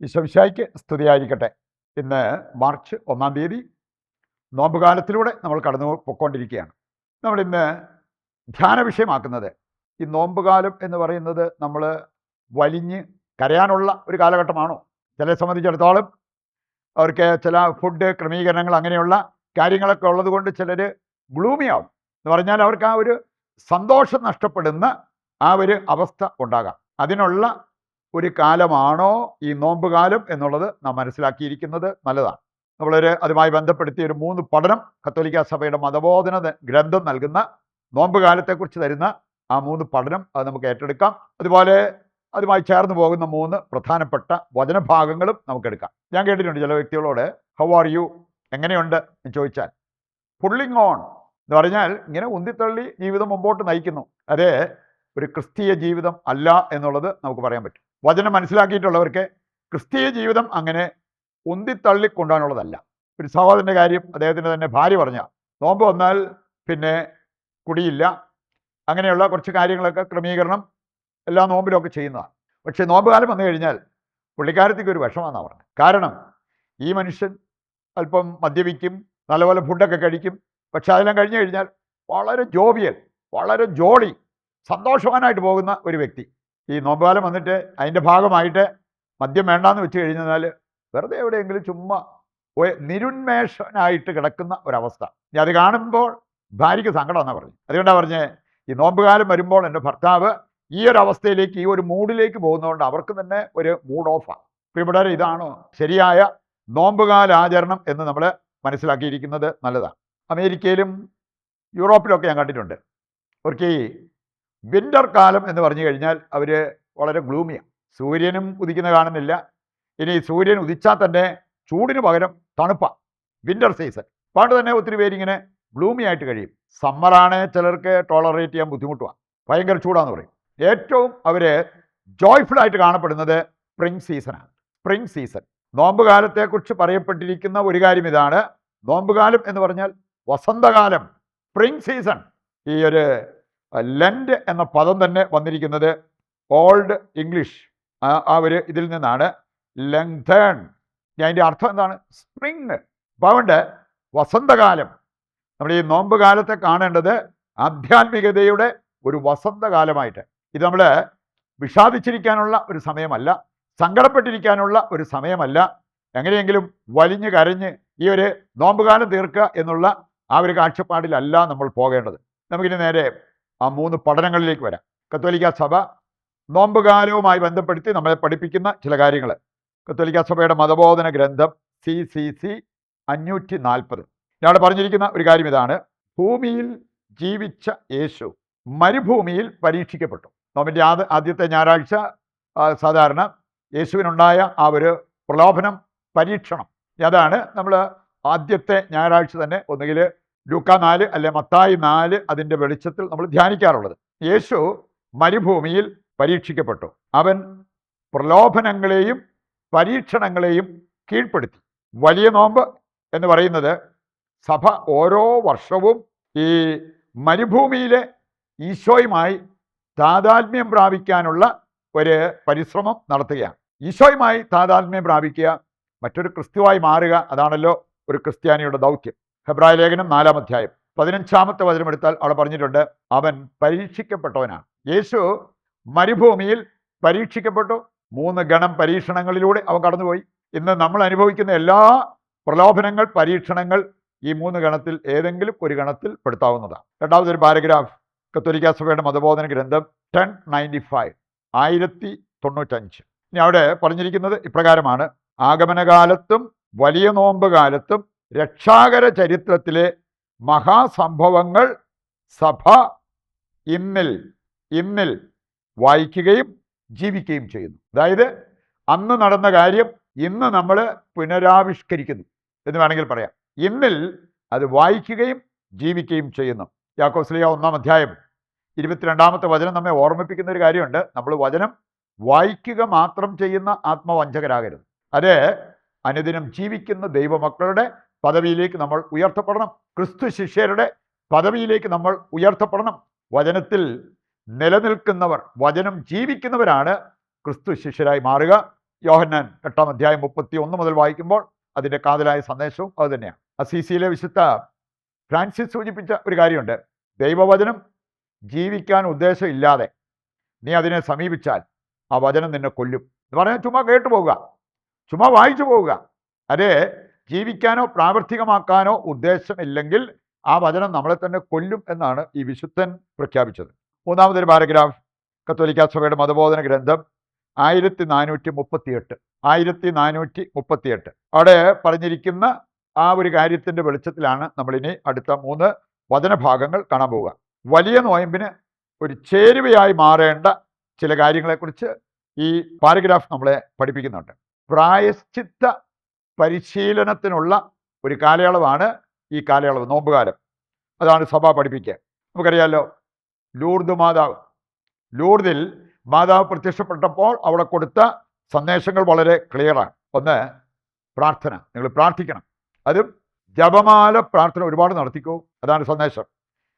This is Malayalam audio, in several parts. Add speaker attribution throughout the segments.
Speaker 1: ഈശോമിശിഹായ്ക്ക് സ്തുതിയായിരിക്കട്ടെ. ഇന്ന് മാർച്ച് 1-ാം തീയതി നോമ്പുകാലത്തിലൂടെ നമ്മൾ കടന്നു പൊയ്ക്കൊണ്ടിരിക്കുകയാണ്. നമ്മളിന്ന് ധ്യാന വിഷയമാക്കുന്നത് ഈ നോമ്പുകാലം എന്ന് പറയുന്നത് നമ്മൾ വലിഞ്ഞ് കരയാനുള്ള ഒരു കാലഘട്ടമാണോ? ചിലരെ സംബന്ധിച്ചിടത്തോളം അവർക്ക് ചില ഫുഡ് ക്രമീകരണങ്ങൾ അങ്ങനെയുള്ള കാര്യങ്ങളൊക്കെ ഉള്ളത് കൊണ്ട് ചിലർ ഗ്ലൂമിയാവും. എന്ന് പറഞ്ഞാൽ അവർക്ക് ആ ഒരു സന്തോഷം നഷ്ടപ്പെടുന്ന ആ ഒരു അവസ്ഥ ഉണ്ടാകാം. അതിനുള്ള ഒരു കാലമാണോ ഈ നോമ്പുകാലം എന്നുള്ളത് നാം മനസ്സിലാക്കിയിരിക്കുന്നത് നല്ലതാണ്. അതുമായി ബന്ധപ്പെടുത്തിയ ഒരു 3 പഠനം കത്തോലിക്ക സഭയുടെ മതബോധന ഗ്രന്ഥം നൽകുന്ന നോമ്പുകാലത്തെക്കുറിച്ച് തരുന്ന ആ 3 പഠനം അത് നമുക്ക് ഏറ്റെടുക്കാം. അതുപോലെ അതുമായി ചേർന്ന് പോകുന്ന 3 പ്രധാനപ്പെട്ട വചനഭാഗങ്ങളും നമുക്കെടുക്കാം. ഞാൻ കേട്ടിട്ടുണ്ട് ചില വ്യക്തികളോട് ഹൗ ആർ യു, എങ്ങനെയുണ്ട് എന്ന് ചോദിച്ചാൽ പുള്ളിങ് ഓൺ എന്ന് പറഞ്ഞാൽ ഇങ്ങനെ ഉന്തിത്തള്ളി ജീവിതം മുമ്പോട്ട് നയിക്കുന്നു. അതേ ഒരു ക്രിസ്തീയ ജീവിതം അല്ല എന്നുള്ളത് നമുക്ക് പറയാൻ പറ്റും. വചനം മനസ്സിലാക്കിയിട്ടുള്ളവർക്ക് ക്രിസ്തീയ ജീവിതം അങ്ങനെ ഉന്തിത്തള്ളി കൊണ്ടുപോകാനുള്ളതല്ല. ഒരു സഹോദരൻ്റെ കാര്യം അദ്ദേഹത്തിൻ്റെ തന്നെ ഭാര്യ പറഞ്ഞ നോമ്പ് വന്നാൽ പിന്നെ കുടിയില്ല, അങ്ങനെയുള്ള കുറച്ച് കാര്യങ്ങളൊക്കെ ക്രമീകരണം എല്ലാ നോമ്പിലൊക്കെ ചെയ്യുന്നതാണ്. പക്ഷേ നോമ്പുകാലം വന്നു കഴിഞ്ഞാൽ പുള്ളിക്കാരത്തേക്ക് ഒരു വിഷമാണെന്നാണ് പറഞ്ഞത്. കാരണം ഈ മനുഷ്യൻ അല്പം മദ്യപിക്കും, നല്ലപോലെ ഫുഡൊക്കെ കഴിക്കും, പക്ഷെ അതെല്ലാം കഴിഞ്ഞു കഴിഞ്ഞാൽ വളരെ ജോവിയൽ, വളരെ ജോളി, സന്തോഷവാനായിട്ട് പോകുന്ന ഒരു വ്യക്തി. ഈ നോമ്പുകാലം വന്നിട്ട് അതിൻ്റെ ഭാഗമായിട്ട് മദ്യം വേണ്ടാന്ന് വെച്ച് കഴിഞ്ഞാൽ വെറുതെ എവിടെയെങ്കിലും ചുമ്മാ നിരുന്മേഷനായിട്ട് കിടക്കുന്ന ഒരവസ്ഥ. അത് കാണുമ്പോൾ ഭാര്യയ്ക്ക് സങ്കടമെന്നാണ് പറഞ്ഞു. അതുകൊണ്ടാണ് പറഞ്ഞത് ഈ നോമ്പുകാലം വരുമ്പോൾ എൻ്റെ ഭർത്താവ് ഈ ഒരു അവസ്ഥയിലേക്ക്, ഈ ഒരു മൂഡിലേക്ക് പോകുന്നതുകൊണ്ട് അവർക്ക് തന്നെ ഒരു മൂഡ് ഓഫാണ്. പ്രിയപ്പെട്ടവരെ, ഇതാണോ ശരിയായ നോമ്പുകാലാചരണം എന്ന് നമ്മൾ മനസ്സിലാക്കിയിരിക്കുന്നത് നല്ലതാണ്. അമേരിക്കയിലും യൂറോപ്പിലൊക്കെ ഞാൻ കണ്ടിട്ടുണ്ട്. അവർക്ക് ഈ വിൻ്റർ കാലം എന്ന് പറഞ്ഞു കഴിഞ്ഞാൽ അവർ വളരെ ഗ്ലൂമിയാണ്. സൂര്യനും ഉദിക്കുന്ന കാണുന്നില്ല. ഇനി സൂര്യൻ ഉദിച്ചാൽ തന്നെ ചൂടിന് പകരം തണുപ്പാണ്. Winter season. അതുകൊണ്ട് തന്നെ ഒത്തിരി പേരിങ്ങനെ ഗ്ലൂമി ആയിട്ട് കഴിയും. സമ്മറാണ് ചിലർക്ക് ടോളറേറ്റ് ചെയ്യാൻ ബുദ്ധിമുട്ടുമാണ്, ഭയങ്കര ചൂടാന്ന് പറയും. ഏറ്റവും അവർ ജോയ്ഫുള്ളായിട്ട് കാണപ്പെടുന്നത് സ്പ്രിംഗ് സീസണാണ്. Spring season. നോമ്പുകാലത്തെക്കുറിച്ച് പറയപ്പെട്ടിരിക്കുന്ന ഒരു കാര്യം ഇതാണ്. നോമ്പുകാലം എന്ന് പറഞ്ഞാൽ വസന്തകാലം, സ്പ്രിംഗ് സീസൺ. ഈ ഒരു ലെൻഡ് എന്ന പദം തന്നെ വന്നിരിക്കുന്നത് ഓൾഡ് ഇംഗ്ലീഷ് ആ ഒരു ഇതിൽ നിന്നാണ്. ലെങ്തേൺ. അതിൻ്റെ അർത്ഥം എന്താണ്? സ്പ്രിങ്. അപ്പോൾ അതുകൊണ്ട് വസന്തകാലം, നമ്മൾ ഈ നോമ്പ് കാലത്തെ കാണേണ്ടത് ആധ്യാത്മികതയുടെ ഒരു വസന്തകാലമായിട്ട്. ഇത് നമ്മൾ വിഷാദിച്ചിരിക്കാനുള്ള ഒരു സമയമല്ല, സങ്കടപ്പെട്ടിരിക്കാനുള്ള ഒരു സമയമല്ല. എങ്ങനെയെങ്കിലും വലിഞ്ഞ് കരഞ്ഞ് ഈ ഒരു നോമ്പുകാലം തീർക്കുക എന്നുള്ള ആ ഒരു കാഴ്ചപ്പാടിലല്ല നമ്മൾ പോകേണ്ടത്. നമുക്കിനി നേരെ ആ 3 പഠനങ്ങളിലേക്ക് വരാം. കത്തോലിക്ക സഭ നോമ്പുകാലവുമായി ബന്ധപ്പെടുത്തി നമ്മളെ പഠിപ്പിക്കുന്ന ചില കാര്യങ്ങൾ. കത്തോലിക്ക സഭയുടെ മതബോധന ഗ്രന്ഥം CCC 540. ഇവിടെ പറഞ്ഞിരിക്കുന്ന ഒരു കാര്യം ഇതാണ്. ഭൂമിയിൽ ജീവിച്ച യേശു മരുഭൂമിയിൽ പരീക്ഷിക്കപ്പെട്ടു. നോമ്പിൻ്റെ ആദ്യത്തെ ഞായറാഴ്ച സാധാരണ യേശുവിനുണ്ടായ ആ ഒരു പ്രലോഭനം, പരീക്ഷണം, അതാണ് നമ്മൾ ആദ്യത്തെ ഞായറാഴ്ച തന്നെ ഒന്നുകിൽ ലൂക്കാ 4 അല്ലെ മത്തായി 4 അതിൻ്റെ വെളിച്ചത്തിൽ നമ്മൾ ധ്യാനിക്കാറുള്ളത്. യേശു മരുഭൂമിയിൽ പരീക്ഷിക്കപ്പെട്ടു. അവൻ പ്രലോഭനങ്ങളെയും പരീക്ഷണങ്ങളെയും കീഴ്പ്പെടുത്തി. വലിയ നോമ്പ് എന്ന് പറയുന്നത് സഭ ഓരോ വർഷവും ഈ മരുഭൂമിയിലെ ഈശോയുമായി താതാത്മ്യം പ്രാപിക്കാനുള്ള ഒരു പരിശ്രമം നടത്തുകയാണ്. ഈശോയുമായി താതാത്മ്യം പ്രാപിക്കുക, മറ്റൊരു ക്രിസ്തുവായി മാറുക, അതാണല്ലോ ഒരു ക്രിസ്ത്യാനിയുടെ ദൗത്യം. ഹെബ്രായ ലേഖനം 4-ാം അധ്യായം 15-ാമത്തെ വചനം എടുത്താൽ അവിടെ പറഞ്ഞിട്ടുണ്ട്, അവൻ പരീക്ഷിക്കപ്പെട്ടവനാണ്. യേശു മരുഭൂമിയിൽ പരീക്ഷിക്കപ്പെട്ടു. 3 ഗണം പരീക്ഷണങ്ങളിലൂടെ അവൻ കടന്നുപോയി. ഇന്ന് നമ്മൾ അനുഭവിക്കുന്ന എല്ലാ പ്രലോഭനങ്ങൾ, പരീക്ഷണങ്ങൾ ഈ 3 ഗണത്തിൽ ഏതെങ്കിലും ഒരു ഗണത്തിൽ പെടുത്താവുന്നതാണ്. രണ്ടാമതൊരു പാരഗ്രാഫ് കത്തോലിക്ക സഭയുടെ മതബോധന ഗ്രന്ഥം 1095 1095. ഇനി അവിടെ പറഞ്ഞിരിക്കുന്നത് ഇപ്രകാരമാണ്. ആഗമനകാലത്തും വലിയ നോമ്പ് കാലത്തും രക്ഷാകര ചരിത്രത്തിലെ മഹാസംഭവങ്ങൾ സഭ ഇന്നിൽ വായിക്കുകയും ജീവിക്കുകയും ചെയ്യുന്നു. അതായത് അന്ന് നടന്ന കാര്യം ഇന്ന് നമ്മൾ പുനരാവിഷ്കരിക്കുന്നു എന്ന് വേണമെങ്കിൽ പറയാം. ഇന്നിൽ അത് വായിക്കുകയും ജീവിക്കുകയും ചെയ്യുന്നു. യാക്കോബ് ശ്ലീഹ 1-ാം അധ്യായം 22-ാമത്തെ വചനം നമ്മെ ഓർമ്മിപ്പിക്കുന്ന ഒരു കാര്യമുണ്ട്. നമ്മൾ വചനം വായിക്കുക മാത്രം ചെയ്യുന്ന ആത്മവഞ്ചകരാകരുത്. അത് അനുദിനം ജീവിക്കുന്ന ദൈവമക്കളുടെ പദവിയിലേക്ക് നമ്മൾ ഉയർത്തപ്പെടണം. ക്രിസ്തു ശിഷ്യരുടെ പദവിയിലേക്ക് നമ്മൾ ഉയർത്തപ്പെടണം. വചനത്തിൽ നിലനിൽക്കുന്നവർ, വചനം ജീവിക്കുന്നവരാണ് ക്രിസ്തു ശിഷ്യരായി മാറുക. യോഹന്നാൻ 8 അധ്യായം 31 മുതൽ വായിക്കുമ്പോൾ അതിൻ്റെ കാതലായ സന്ദേശവും അത് തന്നെയാണ്. അസീസിയിലെ വിശുദ്ധ ഫ്രാൻസിസ് സൂചിപ്പിച്ച ഒരു കാര്യമുണ്ട്. ദൈവവചനം ജീവിക്കാൻ ഉദ്ദേശമില്ലാതെ നീ അതിനെ സമീപിച്ചാൽ ആ വചനം നിന്നെ കൊല്ലും എന്ന് പറഞ്ഞാൽ ചുമ്മാ കേട്ടു പോവുക, ചുമ്മാ വായിച്ചു പോവുക. അതേ ജീവിക്കാനോ പ്രാവർത്തികമാക്കാനോ ഉദ്ദേശമില്ലെങ്കിൽ ആ വചനം നമ്മളെ തന്നെ കൊല്ലും എന്നാണ് ഈ വിശുദ്ധൻ പ്രഖ്യാപിച്ചത്. മൂന്നാമതൊരു പാരഗ്രാഫ്, കത്തോലിക്കാ സഭയുടെ മതബോധന ഗ്രന്ഥം 1438 അവിടെ പറഞ്ഞിരിക്കുന്ന ആ ഒരു കാര്യത്തിൻ്റെ വെളിച്ചത്തിലാണ് നമ്മളിനി അടുത്ത 3 വചനഭാഗങ്ങൾ കാണാൻ പോവുക. വലിയ നോയമ്പിന് ഒരു ചേരുവയായി മാറേണ്ട ചില കാര്യങ്ങളെക്കുറിച്ച് ഈ പാരഗ്രാഫ് നമ്മളെ പഠിപ്പിക്കുന്നുണ്ട്. പ്രായശ്ചിത്ത പരിശീലനത്തിനുള്ള ഒരു കാലയളവാണ് ഈ കാലയളവ്, നോമ്പുകാലം. അതാണ് സഭ പഠിപ്പിക്കുക. നമുക്കറിയാമല്ലോ, ലൂർദിൽ മാതാവ് പ്രത്യക്ഷപ്പെട്ടപ്പോൾ അവിടെ കൊടുത്ത സന്ദേശങ്ങൾ വളരെ ക്ലിയറാണ്. ഒന്ന്, പ്രാർത്ഥന, നിങ്ങൾ പ്രാർത്ഥിക്കണം, അതും ജപമാല പ്രാർത്ഥന ഒരുപാട് നടത്തിക്കോ, അതാണ് സന്ദേശം.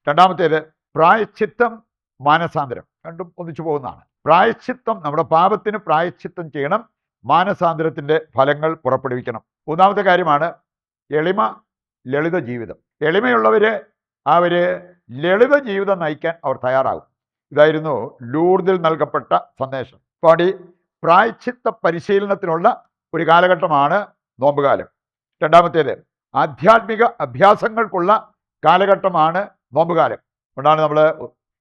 Speaker 1: രണ്ടാമത്തേത് പ്രായശ്ചിത്തം, മാനസാന്തരം, രണ്ടും ഒന്നിച്ചു പോകുന്നതാണ്. പ്രായശ്ചിത്തം, നമ്മുടെ പാപത്തിന് പ്രായശ്ചിത്തം ചെയ്യണം, മാനസാന്തരത്തിൻ്റെ ഫലങ്ങൾ പുറപ്പെടുവിക്കണം. മൂന്നാമത്തെ കാര്യമാണ് എളിമ, ലളിത ജീവിതം. എളിമയുള്ളവർ അവർ ലളിത ജീവിതം നയിക്കാൻ അവർ തയ്യാറാകും. ഇതായിരുന്നു ലൂർദിൽ നൽകപ്പെട്ട സന്ദേശം. അപ്പോൾ ഈ പ്രായശ്ചിത്ത പരിശീലനത്തിനുള്ള ഒരു കാലഘട്ടമാണ് നോമ്പുകാലം. രണ്ടാമത്തേത് ആധ്യാത്മിക അഭ്യാസങ്ങൾക്കുള്ള കാലഘട്ടമാണ് നോമ്പുകാലം. അതുകൊണ്ടാണ് നമ്മൾ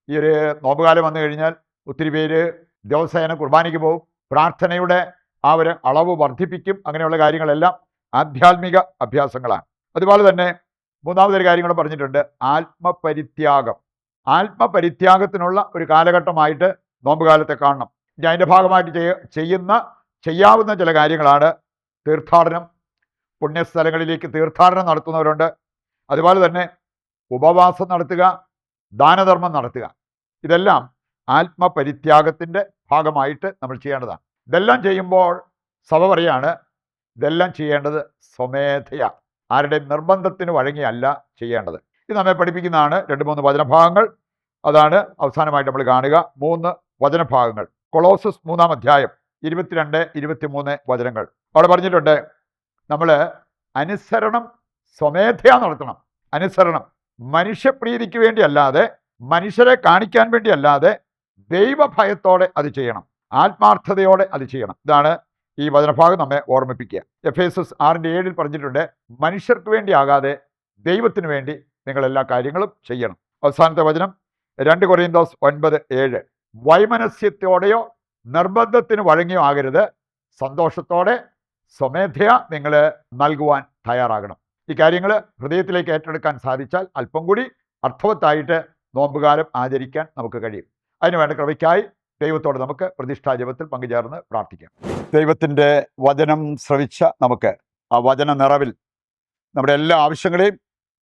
Speaker 1: ഈ ഒരു നോമ്പുകാലം വന്നു കഴിഞ്ഞാൽ ഒത്തിരി പേര് ദിവസേന കുർബാനയ്ക്ക് പോകും, പ്രാർത്ഥനയുടെ ആ ഒരു അളവ് വർദ്ധിപ്പിക്കും. അങ്ങനെയുള്ള കാര്യങ്ങളെല്ലാം ആധ്യാത്മിക അഭ്യാസങ്ങളാണ്. അതുപോലെ തന്നെ മൂന്നാമതൊരു കാര്യങ്ങൾ പറഞ്ഞിട്ടുണ്ട്, ആത്മപരിത്യാഗത്തിനുള്ള ഒരു കാലഘട്ടമായിട്ട് നോമ്പുകാലത്തെ കാണണം. ഇനി അതിൻ്റെ ഭാഗമായിട്ട് ചെയ്യാവുന്ന ചില കാര്യങ്ങളാണ് തീർത്ഥാടനം. പുണ്യസ്ഥലങ്ങളിലേക്ക് തീർത്ഥാടനം നടത്തുന്നവരുണ്ട്. അതുപോലെ തന്നെ ഉപവാസം നടത്തുക, ദാനധർമ്മം നടത്തുക. ഇതെല്ലാം ആത്മപരിത്യാഗത്തിൻ്റെ ഭാഗമായിട്ട് നമ്മൾ ചെയ്യേണ്ടതാണ്. ഇതെല്ലാം ചെയ്യുമ്പോൾ സഭ പറയാണ്, ഇതെല്ലാം ചെയ്യേണ്ടത് സ്വമേധയാ, ആരുടെയും നിർബന്ധത്തിന് വഴങ്ങിയല്ല ചെയ്യേണ്ടത്. ഇത് നമ്മെ പഠിപ്പിക്കുന്നതാണ് 2-3 വചനഭാഗങ്ങൾ. അതാണ് അവസാനമായിട്ട് നമ്മൾ കാണുക 3 വചനഭാഗങ്ങൾ. കൊളോസസ് 3 അധ്യായം 22-23 വചനങ്ങൾ. അവിടെ പറഞ്ഞിട്ടുണ്ട്, നമ്മൾ അനുസരണം സ്വമേധയാ നടത്തണം. അനുസരണം മനുഷ്യപ്രീതിക്ക് വേണ്ടിയല്ലാതെ, മനുഷ്യരെ കാണിക്കാൻ വേണ്ടിയല്ലാതെ, ദൈവഭയത്തോടെ അത് ചെയ്യണം, ആത്മാർത്ഥതയോടെ അത് ചെയ്യണം. ഇതാണ് ഈ വചനഭാഗം നമ്മെ ഓർമ്മിപ്പിക്കുക. എഫേസസ് 6:7 പറഞ്ഞിട്ടുണ്ട്, മനുഷ്യർക്ക് വേണ്ടി ആകാതെ ദൈവത്തിന് വേണ്ടി നിങ്ങൾ എല്ലാ കാര്യങ്ങളും ചെയ്യണം. അവസാനത്തെ വചനം 2 കൊരിന്തോസ് 9:7, വൈമനസ്യത്തോടെയോ നിർബന്ധത്തിന് വഴങ്ങിയോ ആകരുത്, സന്തോഷത്തോടെ സ്വമേധയാ നിങ്ങൾ നൽകുവാൻ തയ്യാറാകണം. ഈ കാര്യങ്ങൾ ഹൃദയത്തിലേക്ക് ഏറ്റെടുക്കാൻ സാധിച്ചാൽ അല്പം കൂടി അർത്ഥവത്തായിട്ട് നോമ്പുകാലം ആചരിക്കാൻ നമുക്ക് കഴിയും. അതിനുവേണ്ട കൃപയ്ക്കായി ദൈവത്തോട് നമുക്ക് പ്രതിഷ്ഠാ ജപത്തിൽ പങ്കുചേർന്ന് പ്രാർത്ഥിക്കാം. ദൈവത്തിൻ്റെ വചനം ശ്രവിച്ച നമുക്ക് ആ വചന നിറവിൽ നമ്മുടെ എല്ലാ ആവശ്യങ്ങളെയും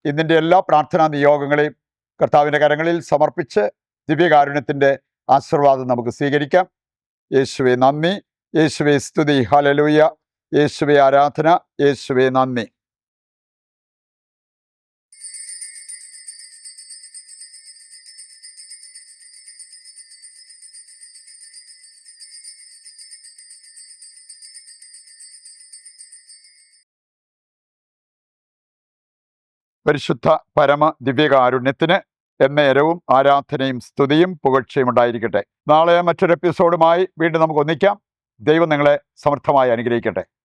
Speaker 1: ഇതിൻ്റെ എല്ലാ പ്രാർത്ഥനാ നിയോഗങ്ങളെയും കർത്താവിൻ്റെ കരങ്ങളിൽ സമർപ്പിച്ച് ദിവ്യകാരുണ്യത്തിൻ്റെ ആശീർവാദം നമുക്ക് സ്വീകരിക്കാം. യേശുവേ നന്ദി, യേശുവേ സ്തുതി, ഹല്ലേലൂയ, യേശുവേ ആരാധന, യേശുവേ നന്ദി. പരിശുദ്ധ പരമ ദിവ്യകാരുണ്യത്തിന് എന്നേരവും ആരാധനയും സ്തുതിയും പുകഴ്ചയും ഉണ്ടായിരിക്കട്ടെ. നാളെ മറ്റൊരു എപ്പിസോഡുമായി വീണ്ടും നമുക്ക് ഒന്നിക്കാം. ദൈവം നിങ്ങളെ സമർത്ഥമായി അനുഗ്രഹിക്കട്ടെ.